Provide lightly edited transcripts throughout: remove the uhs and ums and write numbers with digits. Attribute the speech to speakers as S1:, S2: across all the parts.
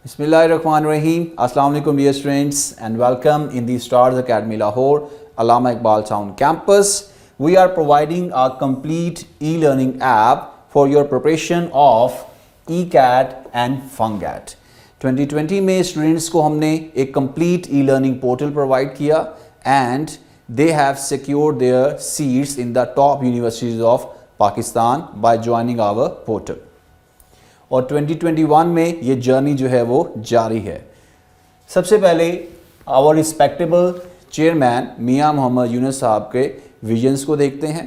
S1: Bismillahirrahmanirrahim. Assalamu alaikum dear students and welcome in the Stars Academy Lahore, Allama Iqbal Town campus. We are providing a complete e-learning app for your preparation of ECAT and FUNGAT. 2020 में students को हमने एक complete e-learning portal provide किया and they have secured their seats in the top universities of Pakistan by joining our portal. और 2021 में ये journey जो है वो जारी है। सबसे पहले आवर रिस्पेक्टेबल चेयरमैन मियां मोहम्मद यूनुस साहब के विजन्स को देखते हैं।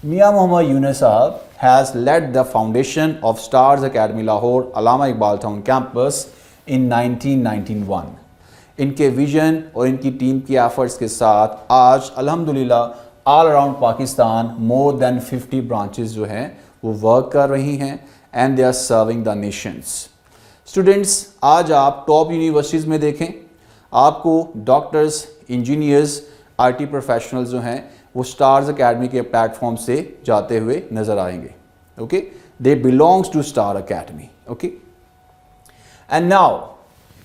S1: मियां मोहम्मद यूनुस साहब has led the foundation of Stars Academy Lahore Allama Iqbal town campus in 1991। इनके विजन और इनकी टीम की एफर्ट्स के साथ आज अल्हम्दुलिल्लाह all around Pakistan more than 50 branches जो हैं वो वर्क कर रही हैं and they are serving the nations. Students, आज आप टॉप यूनिवर्सिटीज़ में देखें, आपको डॉक्टर्स, इंजीनियर्स, आईटी प्रोफेशनल्स जो हैं वो स्टार्स एकेडमी के प्लेटफॉर्म से जाते हुए नज़र आएंगे. Okay, they belongs to Star Academy. Okay, and now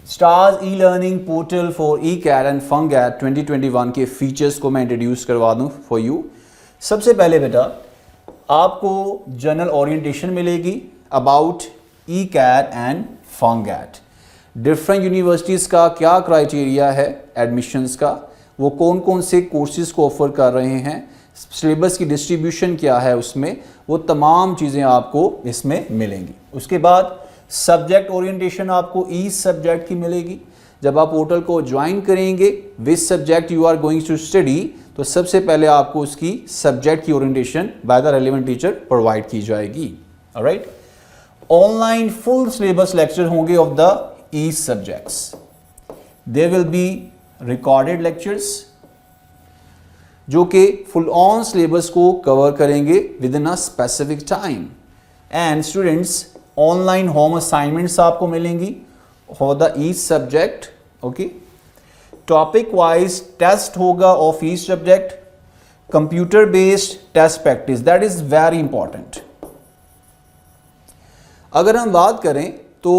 S1: Stars e learning portal for ECAT and FUNGAT 2021 के फीचर्स को मैं इंट्रोड्यूस करवा दूँ फॉर यू. सबसे पहले बेटा आपको जनरल ओरिएंटेशन मिलेगी about ECAT and FUNGAT. Different universities का क्या क्राइटेरिया है एडमिशन्स का, वो कौन कौन से कोर्सेज़ को ऑफ़र कर रहे हैं, सिलेबस की डिस्ट्रीब्यूशन क्या है उसमें, वो तमाम चीज़ें आपको इसमें मिलेंगी. उसके बाद सब्जेक्ट ओरिएंटेशन आपको ईच सब्जेक्ट की मिलेगी. जब आप पोर्टल को ज्वाइन करेंगे which subject you are going to study, तो सबसे पहले आपको उसकी सब्जेक्ट की orientation by the relevant teacher provide की जाएगी. Alright, online full syllabus lecture होंगे of the each subjects. There will be recorded lectures जो कि फुल ऑन सिलेबस को कवर करेंगे within a specific time. And students online home assignments आपको मिलेंगी for the each subject. Okay, topic wise test होगा of each subject, computer based test practice, that is very important. अगर हम बात करें तो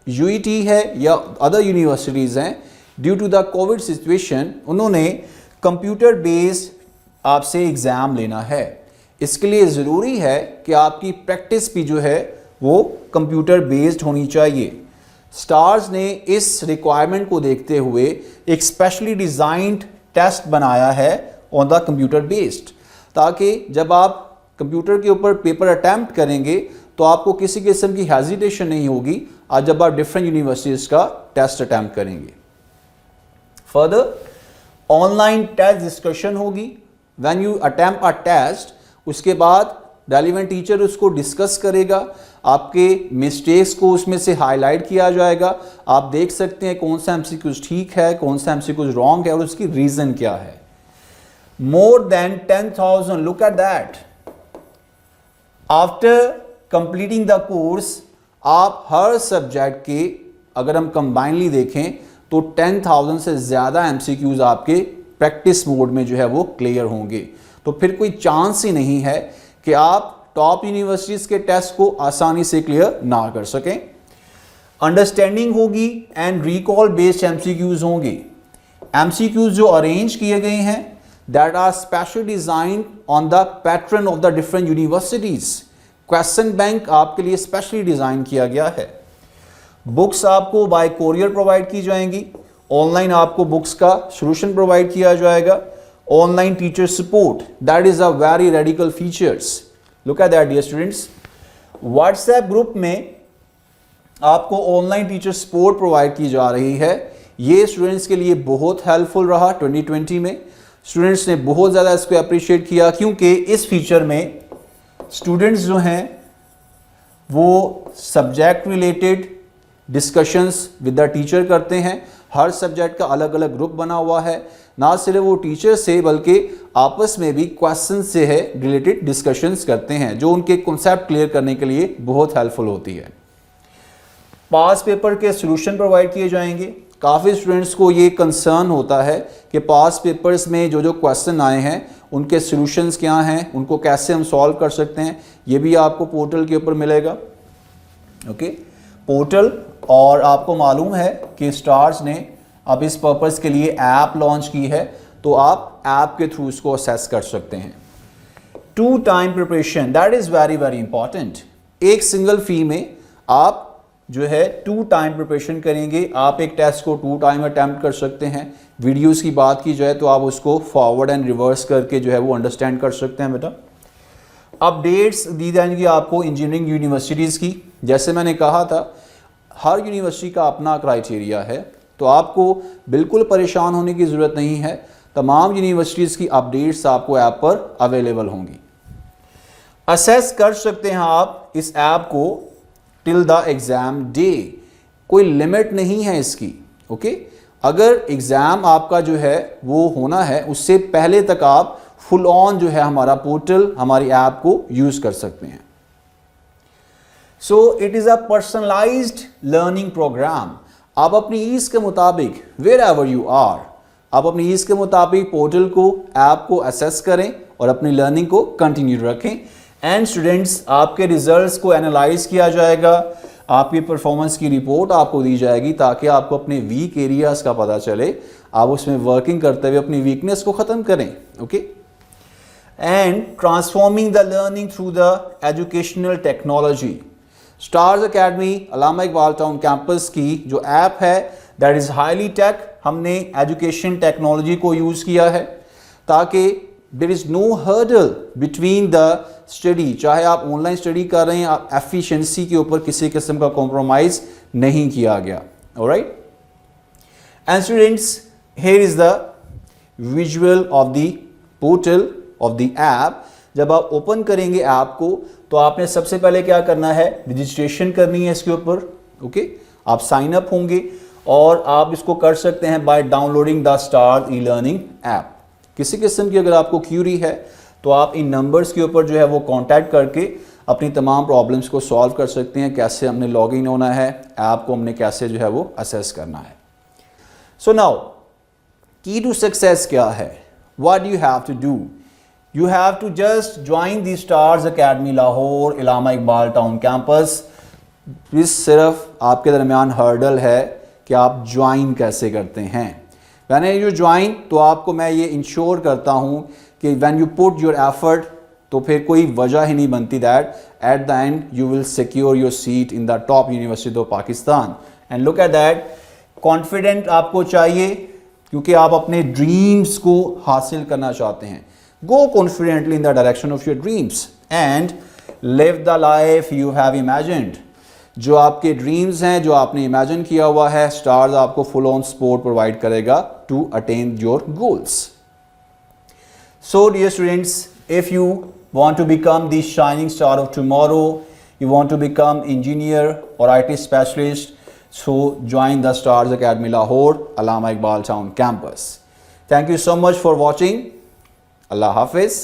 S1: UET है या अदर यूनिवर्सिटीज़ हैं, due to the covid situation उन्होंने कंप्यूटर बेस्ड आपसे एग्ज़ाम लेना है. इसके लिए ज़रूरी है कि आपकी प्रैक्टिस भी जो है वो कंप्यूटर बेस्ड होनी चाहिए. स्टार्स ने इस रिक्वायरमेंट को देखते हुए एक स्पेशली डिज़ाइंड टेस्ट बनाया है ऑन द कंप्यूटर बेस्ड, ताकि जब आप कंप्यूटर के ऊपर पेपर अटैम्प्ट करेंगे तो आपको किसी किस्म की हेजिटेशन नहीं होगी आज जब आप डिफरेंट यूनिवर्सिटीज़ का टेस्ट अटैम्प्ट करेंगे. फर्दर ऑनलाइन टेस्ट डिस्कशन होगी. When you attempt a test, उसके बाद रेलेवेंट टीचर उसको डिस्कस करेगा, आपके मिस्टेक्स को उसमें से हाईलाइट किया जाएगा. आप देख सकते हैं कौन सा MCQs ठीक है, कौन सा MCQs रॉन्ग है और उसकी रीज़न क्या है. More than 10,000, look at that. After completing the course आप हर सब्जेक्ट के अगर हम कंबाइनली देखें तो 10,000 से ज़्यादा MCQs आपके प्रैक्टिस मोड में जो है वो क्लियर होंगे. तो फिर कोई चांस ही नहीं है कि आप टॉप यूनिवर्सिटीज़ के टेस्ट को आसानी से क्लियर ना कर सकें. अंडरस्टैंडिंग होगी एंड रिकॉल बेस्ड MCQs होंगे. MCQs जो अरेंज किए गए हैं that are special design on the pattern of the different universities. Question bank आपके लिए स्पेशली डिज़ाइन किया गया है. बुक्स आपको बाय कोरियर प्रोवाइड की जाएंगी. ऑनलाइन आपको बुक्स का सोल्यूशन प्रोवाइड किया जाएगा. Online teacher support, that is a very radical features. Look at that dear students. WhatsApp group में आपको ऑनलाइन टीचर सपोर्ट प्रोवाइड की जा रही है. ये स्टूडेंट्स के लिए बहुत हेल्पफुल रहा. 2020 में स्टूडेंट्स ने बहुत ज़्यादा इसको अप्रिशिएट किया क्योंकि इस फीचर में स्टूडेंट्स जो हैं वो subject related discussions with the teacher करते हैं. हर सब्जेक्ट का अलग अलग ग्रुप बना हुआ है. ना सिर्फ वो टीचर से बल्कि आपस में भी क्वेश्चन से है रिलेटेड डिस्कशंस करते हैं जो उनके कॉन्सेप्ट क्लियर करने के लिए बहुत हेल्पफुल होती है. पास पेपर के सॉल्यूशन प्रोवाइड किए जाएंगे. काफ़ी स्टूडेंट्स को ये कंसर्न होता है कि पास पेपर्स में जो जो क्वेश्चन आए हैं उनके सॉल्यूशंस क्या हैं, उनको कैसे हम सॉल्व कर सकते हैं, ये भी आपको पोर्टल के ऊपर मिलेगा. ओके, पोर्टल और आपको मालूम है कि स्टार्स ने अब इस पर्पस के लिए ऐप लॉन्च की है, तो आप ऐप के थ्रू इसको असेस कर सकते हैं। 2 time preparation, that is very very important. एक सिंगल फी में आप जो है 2 टाइम प्रिपरेशन करेंगे। आप एक टेस्ट को 2 टाइम अटैम्प्ट कर सकते हैं। वीडियोस की बात की जाए तो आप उसको फॉरवर्ड एंड रिवर्स करके जो है वो अंडरस्टैंड कर सकते हैं बेटा। अपडेट्स दी जाएंगी आपको इंजीनियरिंग यूनिवर्सिटीज़ की। जैसे मैंने कहा था, हर यूनिवर्सिटी का अपना क्राइटेरिया है, तो आपको बिल्कुल परेशान होने की ज़रूरत नहीं है। तमाम यूनिवर्सिटीज़ की अपडेट्स आपको ऐप पर अवेलेबल होंगी। असेस कर सकते हैं आप इस ऐप को टिल द एग्ज़ाम डे, कोई लिमिट नहीं है इसकी। ओके, अगर एग्ज़ाम आपका जो है वो होना है उससे पहले तक आप फुल ऑन जो है हमारा पोर्टल, हमारी ऐप को यूज़ कर सकते हैं। So it is a personalized learning program. आप अपनी ईज़ के मुताबिक वेयर एवर यू आर, आप अपनी ईज़ के मुताबिक पोर्टल को, ऐप को असेस करें और अपनी लर्निंग को कंटिन्यू रखें। एंड स्टूडेंट्स, आपके रिजल्ट्स को एनालाइज किया जाएगा, आपकी परफॉर्मेंस की रिपोर्ट आपको दी जाएगी ताकि आपको अपने वीक एरियाज़ का पता चले, आप उसमें वर्किंग करते हुए अपनी वीकनेस को ख़त्म करें। Okay, and transforming the learning through the educational technology. Stars Academy Allama Iqbal town campus की जो ऐप है दैट इज़ हाईली टेक, हमने एजुकेशन टेक्नोलॉजी को यूज़ किया है ताकि there is no hurdle between the study. चाहे आप ऑनलाइन स्टडी कर रहे हैं, आप एफिशिएंसी के ऊपर किसी किस्म का कॉम्प्रोमाइज़ नहीं किया गया। Alright, and students, here is the visual of the portal of the app. जब आप ओपन करेंगे ऐप को तो आपने सबसे पहले क्या करना है, रजिस्ट्रेशन करनी है इसके ऊपर। ओके, आप साइन अप होंगे और आप इसको कर सकते हैं by downloading the star e learning app. किसी किस्म की अगर आपको क्यूरी है तो आप इन नंबर्स के ऊपर जो है वो कांटेक्ट करके अपनी तमाम प्रॉब्लम्स को सॉल्व कर सकते हैं। कैसे हमने लॉग इन होना है, ऐप को हमने कैसे जो है वो असेस करना है। So now key to success क्या है, what you have to do? You have to just join the Stars Academy Lahore Allama Iqbal town campus. इस सिर्फ आपके दरमियान हर्डल है कि आप ज्वाइन कैसे करते हैं। मैंने जो ज्वाइन, तो आपको मैं ये इंश्योर करता हूँ कि when you put your effort, तो फिर कोई वजह ही नहीं बनती that at the end you will secure your seat in the top university of Pakistan. And look at that, confident आपको चाहिए क्योंकि आप अपने ड्रीम्स को हासिल करना चाहते हैं। Go confidently in the direction of your dreams and live the life you have imagined. जो आपके ड्रीम्स हैं, जो आपने इमेजिन किया हुआ है, स्टार्स आपको फुल ऑन सपोर्ट प्रोवाइड करेगा to attain your goals. So dear students, if you want to become the shining star of tomorrow, you want to become engineer or IT specialist, so join the Stars Academy Lahore, Allama Iqbal Town campus. Thank you so much for watching. Allah Hafiz.